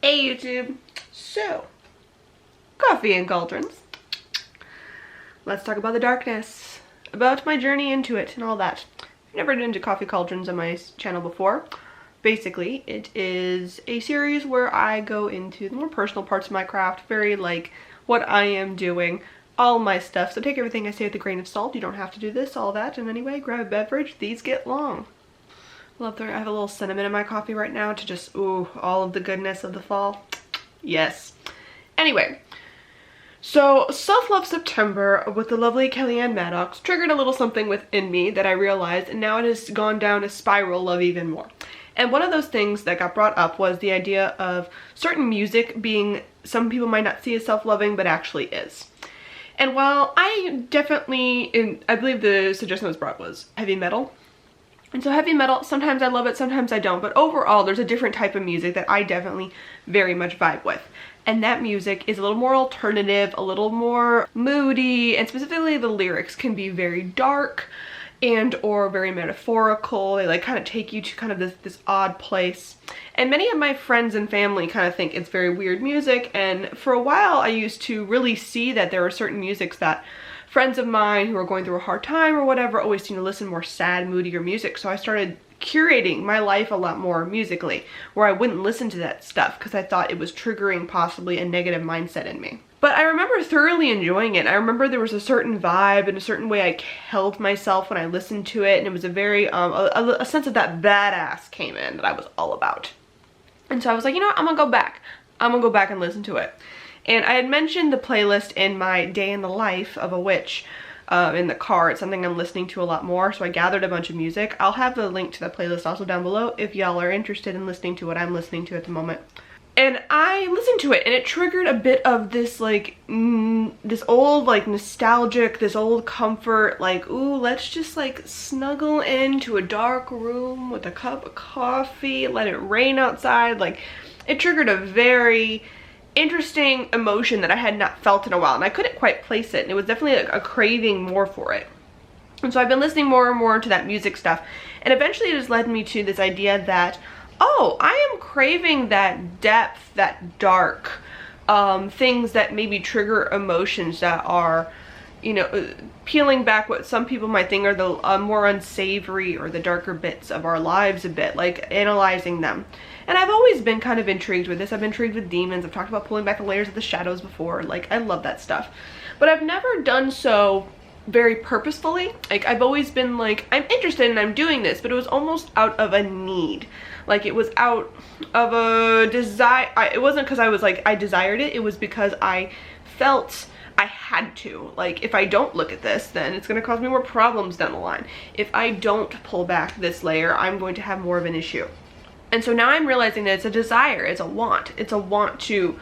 Hey YouTube! So, coffee and cauldrons. Let's talk about the darkness, about my journey into it and all that. I've never been into coffee cauldrons on my channel before. Basically, it is a series where I go into the more personal parts of my craft, very like what I am doing, all my stuff. So take everything I say with a grain of salt. You don't have to do this, all that. And anyway, grab a beverage. These get long. I have a little cinnamon in my coffee right now to just, ooh, all of the goodness of the fall. Yes. Anyway, so Self-Love September with the lovely Kellyanne Maddox triggered a little something within me that I realized, and now it has gone down a spiral of even more. And one of those things that got brought up was the idea of certain music being, some people might not see as self-loving, but actually is. And while I definitely, I believe the suggestion that was brought was heavy metal. And so heavy metal, sometimes I love it, sometimes I don't, but overall there's a different type of music that I definitely very much vibe with. And that music is a little more alternative, a little more moody, and specifically the lyrics can be very dark and or very metaphorical. They like kind of take you to kind of this odd place. And many of my friends and family kind of think it's very weird music, and for a while I used to really see that there were certain musics that friends of mine who are going through a hard time or whatever always seem to listen more sad, moodier music. So I started curating my life a lot more musically, where I wouldn't listen to that stuff because I thought it was triggering possibly a negative mindset in me. But I remember thoroughly enjoying it. I remember there was a certain vibe and a certain way I held myself when I listened to it, and it was a very, a sense of that badass came in that I was all about. And so I was like, you know what, I'm gonna go back. I'm gonna go back and listen to it. And I had mentioned the playlist in my Day in the Life of a Witch in the car. It's something I'm listening to a lot more, so I gathered a bunch of music. I'll have the link to the playlist also down below if y'all are interested in listening to what I'm listening to at the moment. And I listened to it, and it triggered a bit of this like, this old like nostalgic, this old comfort, like, ooh, let's just like snuggle into a dark room with a cup of coffee, let it rain outside. Like, it triggered a very interesting emotion that I had not felt in a while, and I couldn't quite place it, and it was definitely a craving more for it. And so I've been listening more and more to that music stuff, and eventually it has led me to this idea that, oh, I am craving that depth, that dark, things that maybe trigger emotions that are, you know, peeling back what some people might think are the more unsavory or the darker bits of our lives a bit, like analyzing them. And I've always been kind of intrigued with this. I've been intrigued with demons. I've talked about pulling back the layers of the shadows before. Like, I love that stuff. But I've never done so very purposefully. Like, I've always been like, I'm interested and I'm doing this, but it was almost out of a need. Like, it was out of a desire. It wasn't because I was like, I desired it. It was because I felt I had to. Like, if I don't look at this, then it's going to cause me more problems down the line. If I don't pull back this layer, I'm going to have more of an issue. And so now I'm realizing that it's a desire, it's a want. It's a want to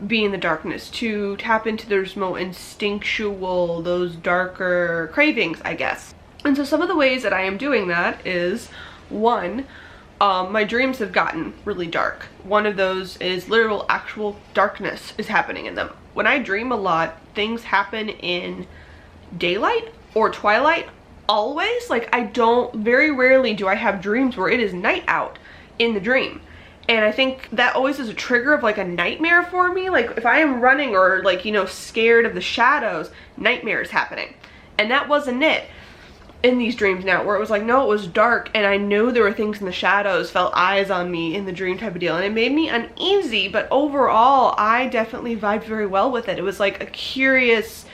be in the darkness, to tap into those more instinctual, those darker cravings, I guess. And so some of the ways that I am doing that is, one, my dreams have gotten really dark. One of those is literal actual darkness is happening in them. When I dream a lot, things happen in daylight or twilight always. Like, very rarely do I have dreams where it is night out in the dream. And I think that always is a trigger of like a nightmare for me. Like, if I am running or like, you know, scared of the shadows, nightmare is happening. And that wasn't it in these dreams now, where it was like, no, it was dark and I knew there were things in the shadows, felt eyes on me in the dream type of deal. And it made me uneasy, but overall I definitely vibed very well with it. It was like a curious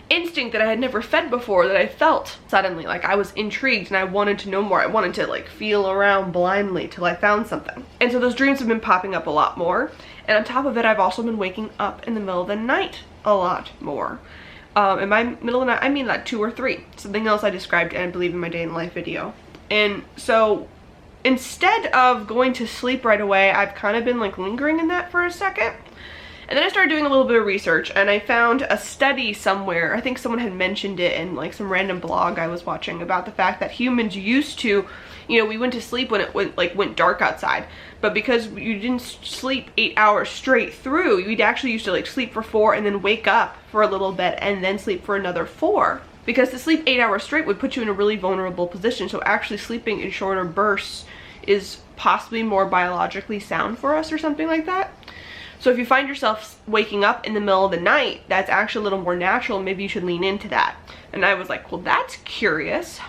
instinct that I had never fed before that I felt suddenly. Like, I was intrigued and I wanted to know more. I wanted to like feel around blindly till I found something. And so those dreams have been popping up a lot more. And on top of it, I've also been waking up in the middle of the night a lot more. In my middle of the night, I mean like 2 or 3. Something else I described, and I believe, in my Day in Life video. And so instead of going to sleep right away, I've kind of been like lingering in that for a second. And then I started doing a little bit of research, and I found a study somewhere. I think someone had mentioned it in like some random blog I was watching, about the fact that humans used to, you know, we went to sleep when it went dark outside, but because you didn't sleep 8 hours straight through, you'd actually used to like sleep for 4 and then wake up for a little bit and then sleep for another 4. Because to sleep 8 hours straight would put you in a really vulnerable position. So actually sleeping in shorter bursts is possibly more biologically sound for us or something like that. So if you find yourself waking up in the middle of the night, that's actually a little more natural. Maybe you should lean into that. And I was like, well, that's curious.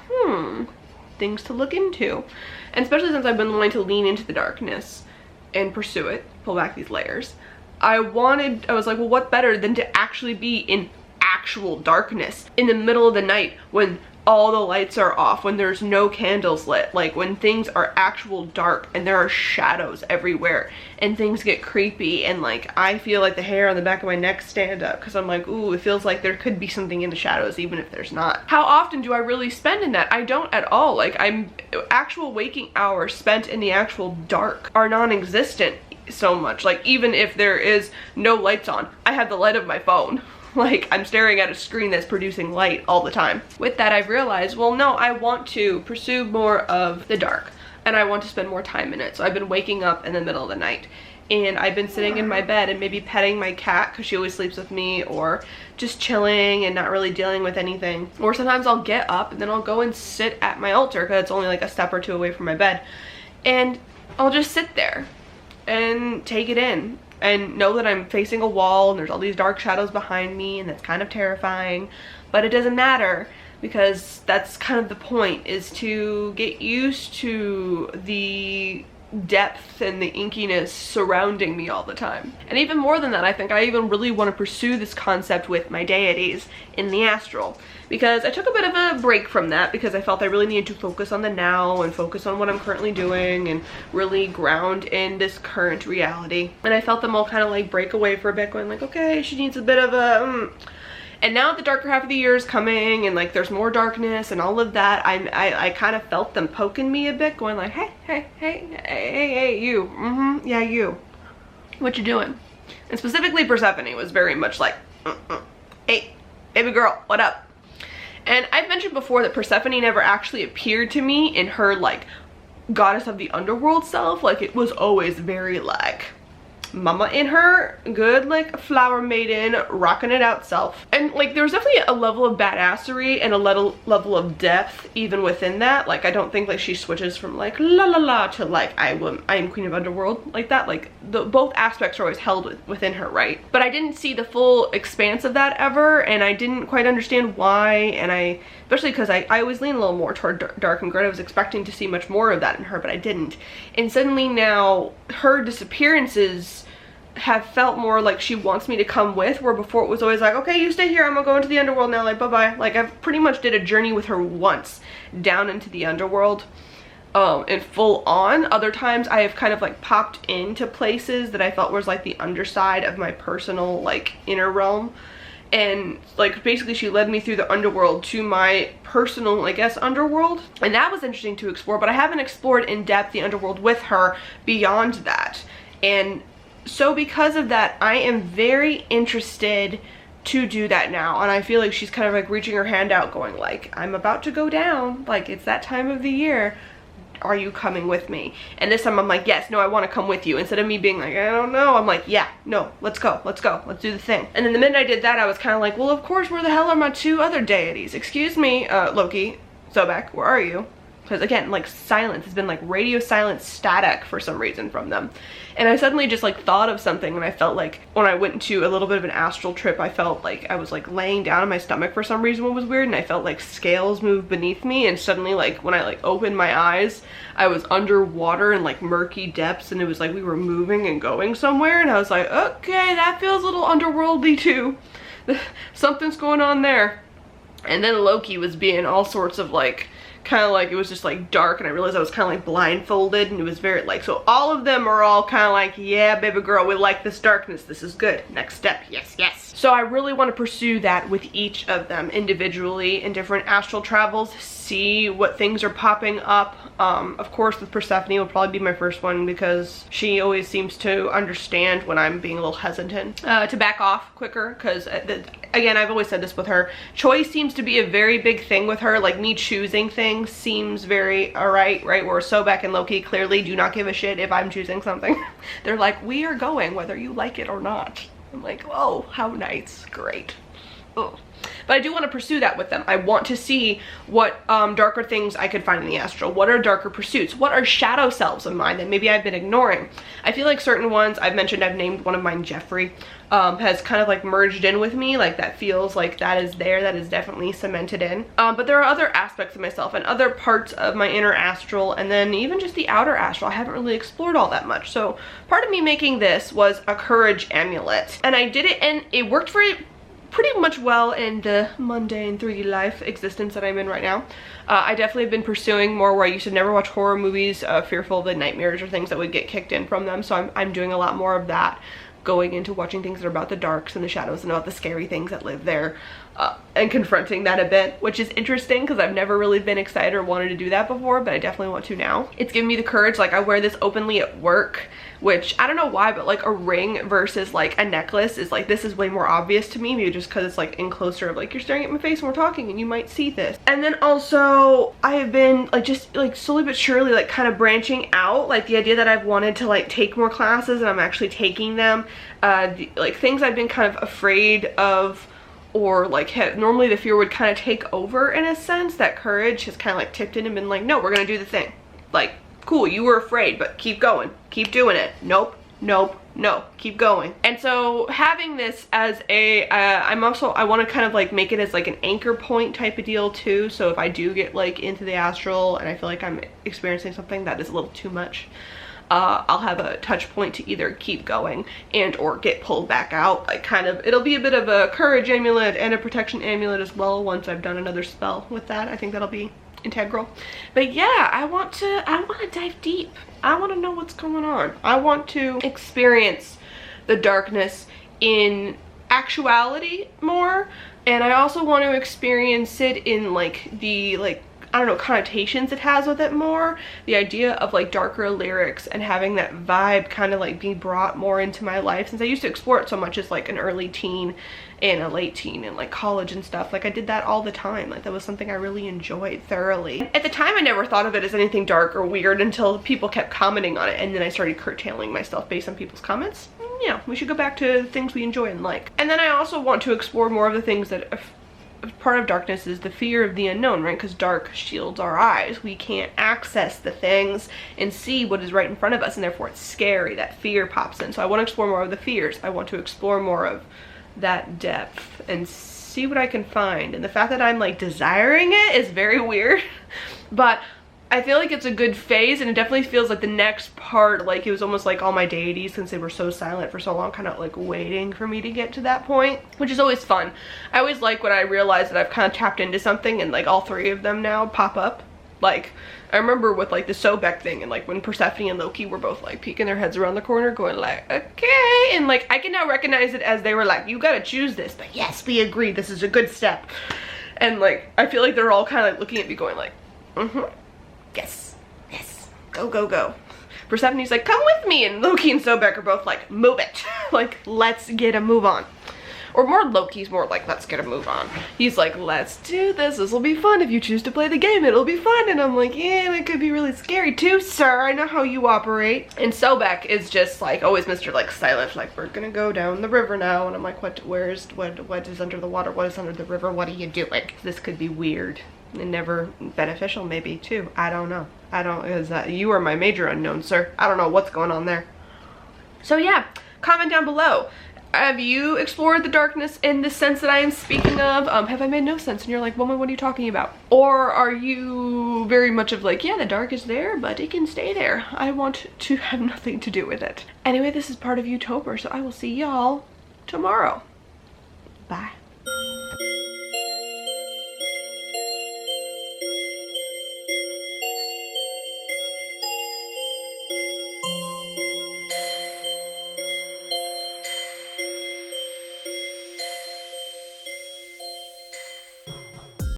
Things to look into. And especially since I've been wanting to lean into the darkness and pursue it, pull back these layers, I was like, well, what better than to actually be in actual darkness in the middle of the night when all the lights are off, when there's no candles lit, like when things are actual dark and there are shadows everywhere and things get creepy, and like I feel like the hair on the back of my neck stand up because I'm like, ooh, it feels like there could be something in the shadows even if there's not. How often do I really spend in that? I don't at all. Like, actual waking hours spent in the actual dark are non-existent so much. Like, even if there is no lights on, I have the light of my phone. Like, I'm staring at a screen that's producing light all the time. With that, I've realized, well, no, I want to pursue more of the dark and I want to spend more time in it. So I've been waking up in the middle of the night and I've been sitting in my bed and maybe petting my cat because she always sleeps with me, or just chilling and not really dealing with anything. Or sometimes I'll get up and then I'll go and sit at my altar because it's only like a step or two away from my bed, and I'll just sit there and take it in and know that I'm facing a wall and there's all these dark shadows behind me, and that's kind of terrifying, but it doesn't matter because that's kind of the point, is to get used to the depth and the inkiness surrounding me all the time. And even more than that, I think I even really want to pursue this concept with my deities in the astral, because I took a bit of a break from that because I felt I really needed to focus on the now and focus on what I'm currently doing and really ground in this current reality. And I felt them all kind of like break away for a bit, going like, okay, she needs a bit of a And now the darker half of the year is coming and like there's more darkness and all of that, I kind of felt them poking me a bit, going like, hey, you, yeah, you, what you doing? And specifically Persephone was very much like, hey, baby girl, what up? And I've mentioned before that Persephone never actually appeared to me in her like goddess of the underworld self. Like, it was always very like mama in her, good like flower maiden, rocking it out self. And like there was definitely a level of badassery and a level of depth even within that. Like, I don't think like she switches from like la la la to like I am queen of underworld like that. Like both aspects are always held within her, right? But I didn't see the full expanse of that ever, and I didn't quite understand why. And especially because I always lean a little more toward dark and grit. I was expecting to see much more of that in her, but I didn't. And suddenly now her disappearances have felt more like she wants me to come with, where before it was always like, okay, you stay here, I'm gonna go into the underworld now, like bye-bye. Like, I've pretty much did a journey with her once down into the underworld and full on. Other times I have kind of like popped into places that I felt was like the underside of my personal like inner realm, and like basically she led me through the underworld to my personal, I guess, underworld, and that was interesting to explore. But I haven't explored in depth the underworld with her beyond that. And so because of that, I am very interested to do that now, and I feel like she's kind of like reaching her hand out, going like, I'm about to go down, like it's that time of the year, are you coming with me? And this time I'm like, yes, no, I want to come with you. Instead of me being like, I don't know, I'm like, yeah, no, let's go, let's do the thing. And then the minute I did that, I was kind of like, well, of course, where the hell are my two other deities? Excuse me, Loki, Sobek, where are you? Because again, like silence has been like radio silence, static for some reason from them. And I suddenly just like thought of something, and I felt like when I went into a little bit of an astral trip, I felt like I was like laying down in my stomach for some reason, what was weird, and I felt like scales move beneath me, and suddenly like when I like opened my eyes, I was underwater in like murky depths, and it was like we were moving and going somewhere, and I was like, okay, that feels a little underworldly too. Something's going on there. And then Loki was being all sorts of like, kind of like, it was just like dark, and I realized I was kind of like blindfolded, and it was very like, so all of them are all kind of like, yeah, baby girl, we like this darkness, this is good, next step, yes, yes. So I really want to pursue that with each of them individually in different astral travels, see what things are popping up. Of course with Persephone will probably be my first one, because she always seems to understand when I'm being a little hesitant to back off quicker, because again, I've always said this with her, choice seems to be a very big thing with her. Like, me choosing things seems very alright, right? Where Sobek and Loki clearly do not give a shit if I'm choosing something. They're like, we are going whether you like it or not. I'm like, oh, how nice, great. ugh. But I do want to pursue that with them. I want to see what darker things I could find in the astral. What are darker pursuits? What are shadow selves of mine that maybe I've been ignoring? I feel like certain ones, I've mentioned, I've named one of mine Jeffrey, has kind of like merged in with me. Like that feels like that is there, that is definitely cemented in. But there are other aspects of myself and other parts of my inner astral, and then even just the outer astral I haven't really explored all that much. So part of me making this was a courage amulet, and I did it and it worked for pretty much well in the mundane 3D life existence that I'm in right now. I definitely have been pursuing more where I used to never watch horror movies, fearful of the nightmares or things that would get kicked in from them. So I'm doing a lot more of that, going into watching things that are about the darks and the shadows and about the scary things that live there, and confronting that a bit, which is interesting because I've never really been excited or wanted to do that before, but I definitely want to now. It's given me the courage. Like I wear this openly at work, which I don't know why, but like a ring versus like a necklace is like, this is way more obvious to me, maybe just because it's like in closer of like, you're staring at my face and we're talking and you might see this. And then also I have been like just like slowly but surely like kind of branching out, like the idea that I've wanted to like take more classes and I'm actually taking them, like things I've been kind of afraid of, or like normally the fear would kind of take over in a sense. That courage has kind of like tipped in and been like, no, we're gonna do the thing. Like, cool, you were afraid, but keep going, keep doing it. Nope, nope, no, keep going. And so having this as a I want to kind of like make it as like an anchor point type of deal too. So if I do get like into the astral and I feel like I'm experiencing something that is a little too much, I'll have a touch point to either keep going and or get pulled back out. Like kind of, it'll be a bit of a courage amulet and a protection amulet as well once I've done another spell with that. I think that'll be integral. But yeah, I want to dive deep. I want to know what's going on. I want to experience the darkness in actuality more, and I also want to experience it in like the I don't know, connotations it has with it more. The idea of like darker lyrics and having that vibe kind of like be brought more into my life, since I used to explore it so much as like an early teen and a late teen and like college and stuff. Like I did that all the time. Like that was something I really enjoyed thoroughly. At the time I never thought of it as anything dark or weird until people kept commenting on it, and then I started curtailing myself based on people's comments. Yeah, we should go back to things we enjoy and like. And then I also want to explore more of the things that part of darkness is the fear of the unknown, right? Because dark shields our eyes. We can't access the things and see what is right in front of us, and therefore it's scary. That fear pops in. So I want to explore more of the fears. I want to explore more of that depth and see what I can find. And the fact that I'm like desiring it is very weird, but I feel like it's a good phase, and it definitely feels like the next part, like it was almost like all my deities, since they were so silent for so long, kind of like waiting for me to get to that point, which is always fun. I always like when I realize that I've kind of tapped into something and like all three of them now pop up. Like I remember with like the Sobek thing, and like when Persephone and Loki were both like peeking their heads around the corner going like, okay, and like I can now recognize it as they were like, you gotta choose this, but yes, we agree, this is a good step. And like I feel like they're all kind of like looking at me going like, yes, yes, go, go, go. Persephone's like, come with me, and Loki and Sobek are both like, move it. Like, let's get a move on. Or more Loki's more like, let's get a move on. He's like, let's do this. This will be fun. If you choose to play the game, it'll be fun. And I'm like, yeah, it could be really scary too, sir. I know how you operate. And Sobek is just like always Mr. like silent, like, we're gonna go down the river now. And I'm like, what is under the water? What is under the river? What are you doing? This could be weird and never beneficial maybe too. I don't know. You are my major unknown, sir. I don't know what's going on there. So yeah, comment down below. Have you explored the darkness in the sense that I am speaking of? Have I made no sense? And you're like, woman, what are you talking about? Or are you very much of like, yeah, the dark is there, but it can stay there. I want to have nothing to do with it. Anyway, this is part of Utopia, so I will see y'all tomorrow. Bye.